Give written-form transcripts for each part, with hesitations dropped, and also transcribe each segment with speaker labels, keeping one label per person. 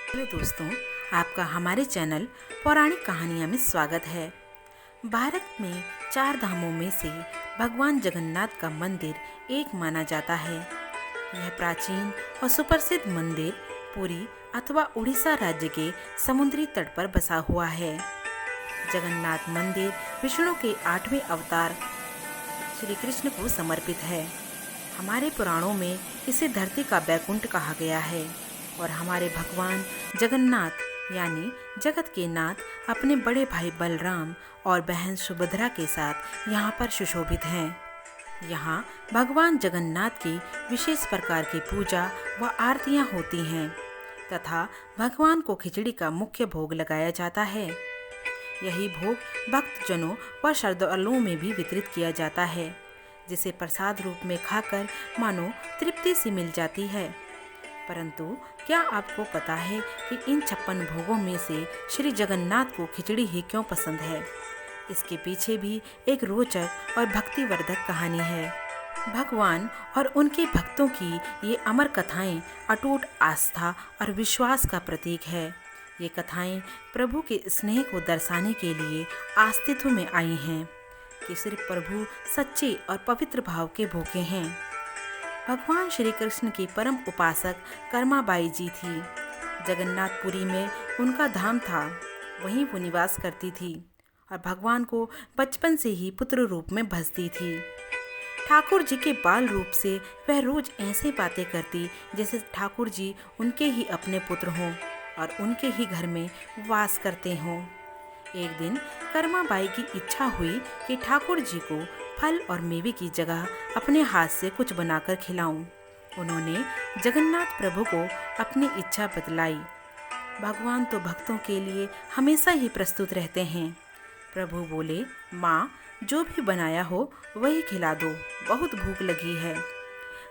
Speaker 1: Hello दोस्तों, आपका हमारे चैनल पौराणिक कहानियाँ में स्वागत है। भारत में 4 धामों में से भगवान जगन्नाथ का मंदिर एक माना जाता है। यह प्राचीन और सुप्रसिद्ध मंदिर पुरी अथवा उड़ीसा राज्य के समुद्री तट पर बसा हुआ है। जगन्नाथ मंदिर विष्णु के 8वें अवतार श्री कृष्ण को समर्पित है। हमारे पुराणों में इसे धरती का बैकुंठ कहा गया है और हमारे भगवान जगन्नाथ यानी जगत के नाथ अपने बड़े भाई बलराम और बहन सुभद्रा के साथ यहाँ पर सुशोभित हैं। यहाँ भगवान जगन्नाथ की विशेष प्रकार की पूजा व आरतियाँ होती हैं तथा भगवान को खिचड़ी का मुख्य भोग लगाया जाता है। यही भोग भक्तजनों व श्रद्धालुओं में भी वितरित किया जाता है, जिसे प्रसाद रूप में खाकर मानो तृप्ति सी मिल जाती है। परंतु क्या आपको पता है कि इन 56 भोगों में से श्री जगन्नाथ को खिचड़ी ही क्यों पसंद है? इसके पीछे भी एक रोचक और भक्तिवर्धक कहानी है। भगवान और उनके भक्तों की ये अमर कथाएं अटूट आस्था और विश्वास का प्रतीक है। ये कथाएं प्रभु के स्नेह को दर्शाने के लिए अस्तित्व में आई हैं कि सिर्फ प्रभु सच्चे और पवित्र भाव के भूखे हैं। भगवान श्री कृष्ण की परम उपासक कर्माबाई जी थी। जगन्नाथपुरी में उनका धाम था, वहीं वो निवास करती थी और भगवान को बचपन से ही पुत्र रूप में भजती थी। ठाकुर जी के बाल रूप से वह रोज ऐसे बातें करती जैसे ठाकुर जी उनके ही अपने पुत्र हों और उनके ही घर में वास करते हों। एक दिन कर्माबाई की इच्छा हुई कि ठाकुर जी को फल और मेवे की जगह अपने हाथ से कुछ बनाकर खिलाऊं। उन्होंने जगन्नाथ प्रभु को अपनी इच्छा बतलाई। भगवान तो भक्तों के लिए हमेशा ही प्रस्तुत रहते हैं। प्रभु बोले, माँ, जो भी बनाया हो वही खिला दो, बहुत भूख लगी है।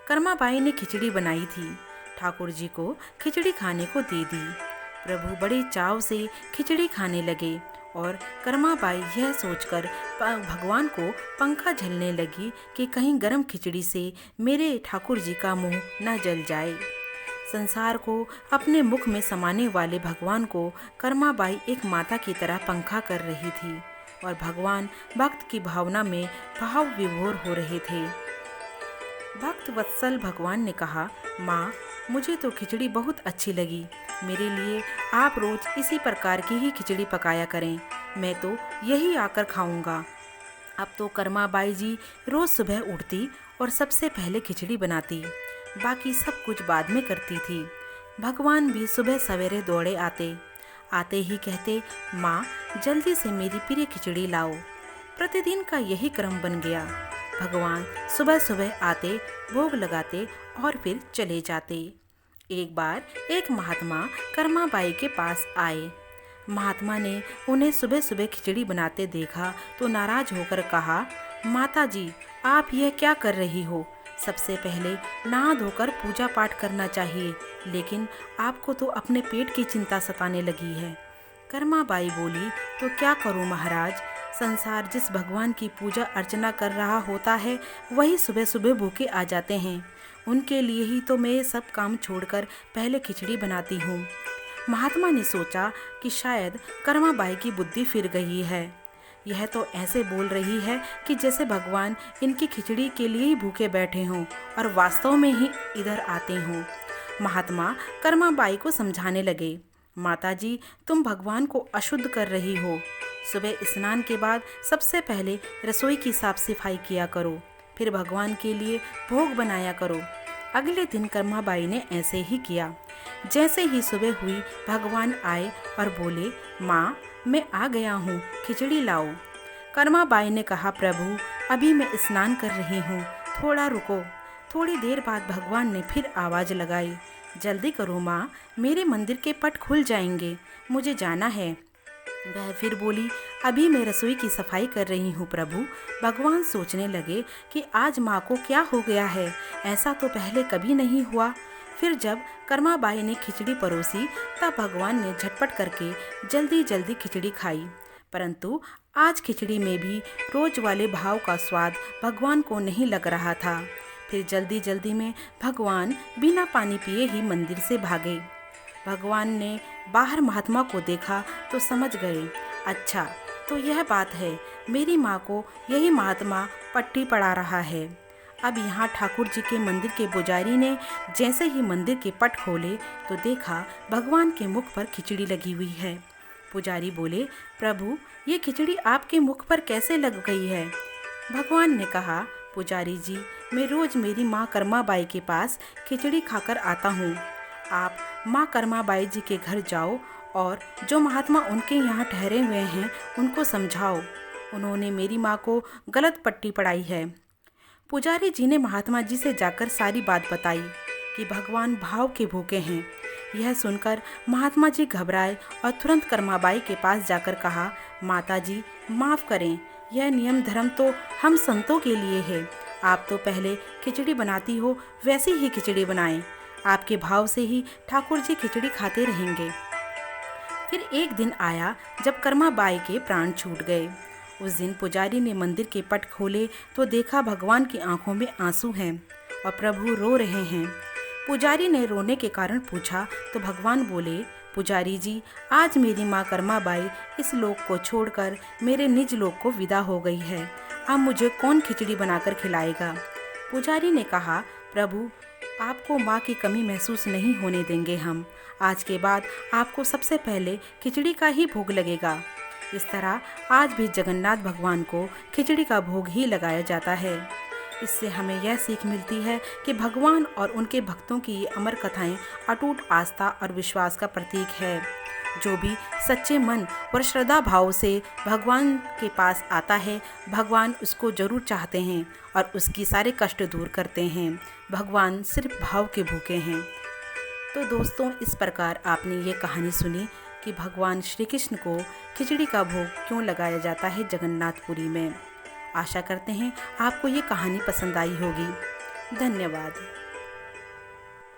Speaker 1: कर्माबाई ने खिचड़ी बनाई थी, ठाकुर जी को खिचड़ी खाने को दे दी। प्रभु बड़े चाव से खिचड़ी खाने लगे और कर्माबाई यह सोचकर भगवान को पंखा झलने लगी कि कहीं गरम खिचड़ी से मेरे ठाकुर जी का मुंह न जल जाए। संसार को अपने मुख में समाने वाले भगवान को कर्माबाई एक माता की तरह पंखा कर रही थी और भगवान भक्त की भावना में भाव विभोर हो रहे थे। भक्त वत्सल भगवान ने कहा, माँ, मुझे तो खिचड़ी बहुत अच्छी लगी। मेरे लिए आप रोज इसी प्रकार की ही खिचड़ी पकाया करें, मैं तो यही आकर खाऊंगा। अब तो कर्माबाई जी रोज सुबह उठती और सबसे पहले खिचड़ी बनाती, बाकी सब कुछ बाद में करती थी। भगवान भी सुबह सवेरे दौड़े आते ही कहते, माँ, जल्दी से मेरी प्रिय खिचड़ी लाओ। प्रतिदिन का यही क्रम बन गया। भगवान सुबह सुबह आते, भोग लगाते और फिर चले जाते। एक बार एक महात्मा कर्माबाई के पास आए। महात्मा ने उन्हें सुबह सुबह खिचड़ी बनाते देखा तो नाराज होकर कहा, माता जी, आप यह क्या कर रही हो? सबसे पहले नहा धोकर पूजा पाठ करना चाहिए, लेकिन आपको तो अपने पेट की चिंता सताने लगी है। कर्माबाई बोली, तो क्या करूं महाराज, संसार जिस भगवान की पूजा अर्चना कर रहा होता है वही सुबह सुबह भूखे आ जाते हैं। उनके लिए ही तो मैं सब काम छोड़कर पहले खिचड़ी बनाती हूँ। महात्मा ने सोचा कि शायद कर्माबाई की बुद्धि फिर गई है। यह तो ऐसे बोल रही है कि जैसे भगवान इनकी खिचड़ी के लिए ही भूखे बैठे हों और वास्तव में ही इधर आते हों। महात्मा कर्माबाई को समझाने लगे, माता जी, तुम भगवान को अशुद्ध कर रही हो। सुबह स्नान के बाद सबसे पहले रसोई की साफ सफाई किया करो, फिर भगवान के लिए भोग बनाया करो। अगले दिन कर्माबाई ने ऐसे ही किया। जैसे ही सुबह हुई भगवान आए और बोले, माँ, मैं आ गया हूँ, खिचड़ी लाओ। कर्माबाई ने कहा, प्रभु, अभी मैं स्नान कर रही हूँ, थोड़ा रुको। थोड़ी देर बाद भगवान ने फिर आवाज़ लगाई, जल्दी करो माँ, मेरे मंदिर के पट खुल जाएंगे, मुझे जाना है। वह फिर बोली, अभी मैं रसोई की सफाई कर रही हूँ प्रभु। भगवान सोचने लगे कि आज माँ को क्या हो गया है, ऐसा तो पहले कभी नहीं हुआ। फिर जब कर्माबाई ने खिचड़ी परोसी तब भगवान ने झटपट करके जल्दी जल्दी खिचड़ी खाई। परंतु आज खिचड़ी में भी रोज वाले भाव का स्वाद भगवान को नहीं लग रहा था। फिर जल्दी जल्दी में भगवान बिना पानी पिए ही मंदिर से भागे। भगवान ने बाहर महात्मा को देखा तो समझ गए, अच्छा तो यह बात है, मेरी माँ को यही महात्मा पट्टी पढ़ा रहा है। अब यहाँ ठाकुर जी के मंदिर के पुजारी ने जैसे ही मंदिर के पट खोले तो देखा भगवान के मुख पर खिचड़ी लगी हुई है। पुजारी बोले, प्रभु ये खिचड़ी आपके मुख पर कैसे लग गई है? भगवान ने कहा, पुजारी जी मैं रोज मेरी माँ कर्माबाई के पास खिचड़ी खाकर आता हूँ। आप माँ कर्माबाई जी के घर जाओ और जो महात्मा उनके यहाँ ठहरे हुए हैं उनको समझाओ, उन्होंने मेरी माँ को गलत पट्टी पढ़ाई है। पुजारी जी ने महात्मा जी से जाकर सारी बात बताई कि भगवान भाव के भूखे हैं। यह सुनकर महात्मा जी घबराए और तुरंत कर्माबाई के पास जाकर कहा, माता जी माफ़ करें, यह नियम धर्म तो हम संतों के लिए है। आप तो पहले खिचड़ी बनाती हो वैसी ही खिचड़ी बनाएं, आपके भाव से ही ठाकुर जी खिचड़ी खाते रहेंगे। फिर एक दिन आया जब कर्माबाई के प्राण छूट गए। उस दिन पुजारी ने मंदिर के पट खोले तो देखा भगवान की आंखों में आंसू हैं और प्रभु रो रहे हैं। पुजारी ने रोने के कारण पूछा तो भगवान बोले, पुजारी जी आज मेरी माँ कर्माबाई इस लोक को छोड़कर मेरे निज लोक को विदा हो गई है। अब मुझे कौन खिचड़ी बनाकर खिलाएगा? पुजारी ने कहा, प्रभु आपको माँ की कमी महसूस नहीं होने देंगे हम। आज के बाद आपको सबसे पहले खिचड़ी का ही भोग लगेगा। इस तरह आज भी जगन्नाथ भगवान को खिचड़ी का भोग ही लगाया जाता है। इससे हमें यह सीख मिलती है कि भगवान और उनके भक्तों की ये अमर कथाएं अटूट आस्था और विश्वास का प्रतीक है। जो भी सच्चे मन और श्रद्धा भाव से भगवान के पास आता है, भगवान उसको जरूर चाहते हैं और उसकी सारे कष्ट दूर करते हैं। भगवान सिर्फ भाव के भूखे हैं। तो दोस्तों, इस प्रकार आपने ये कहानी सुनी कि भगवान श्री कृष्ण को खिचड़ी का भोग क्यों लगाया जाता है जगन्नाथपुरी में। आशा करते हैं आपको ये कहानी पसंद आई होगी। धन्यवाद।